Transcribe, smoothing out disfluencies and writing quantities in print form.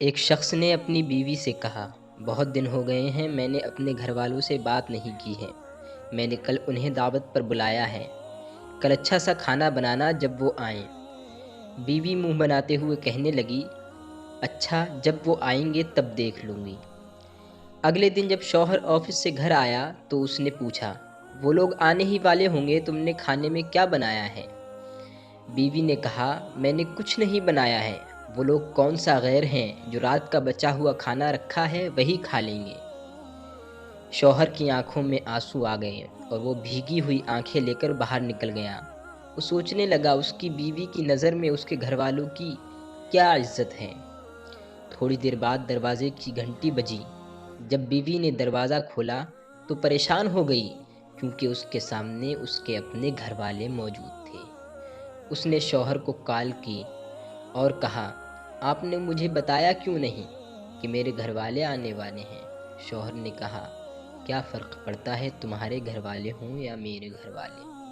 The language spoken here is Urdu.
ایک شخص نے اپنی بیوی سے کہا، بہت دن ہو گئے ہیں میں نے اپنے گھر والوں سے بات نہیں کی ہے۔ میں نے کل انہیں دعوت پر بلایا ہے۔ کل اچھا سا کھانا بنانا جب وہ آئیں۔ بیوی منہ بناتے ہوئے کہنے لگی، اچھا جب وہ آئیں گے تب دیکھ لوں گی۔ اگلے دن جب شوہر آفس سے گھر آیا تو اس نے پوچھا، وہ لوگ آنے ہی والے ہوں گے، تم نے کھانے میں کیا بنایا ہے؟ بیوی نے کہا، میں نے کچھ نہیں بنایا ہے، وہ لوگ کون سا غیر ہیں جو رات کا بچا ہوا کھانا رکھا ہے وہی کھا لیں گے۔ شوہر کی آنکھوں میں آنسو آ گئے اور وہ بھیگی ہوئی آنکھیں لے کر باہر نکل گیا۔ وہ سوچنے لگا اس کی بیوی کی نظر میں اس کے گھر والوں کی کیا عزت ہے۔ تھوڑی دیر بعد دروازے کی گھنٹی بجی۔ جب بیوی نے دروازہ کھولا تو پریشان ہو گئی کیونکہ اس کے سامنے اس کے اپنے گھر والے موجود تھے۔ اس نے شوہر کو کال کی اور کہا، آپ نے مجھے بتایا کیوں نہیں کہ میرے گھر والے آنے والے ہیں؟ شوہر نے کہا، کیا فرق پڑتا ہے تمہارے گھر والے ہوں یا میرے گھر والے؟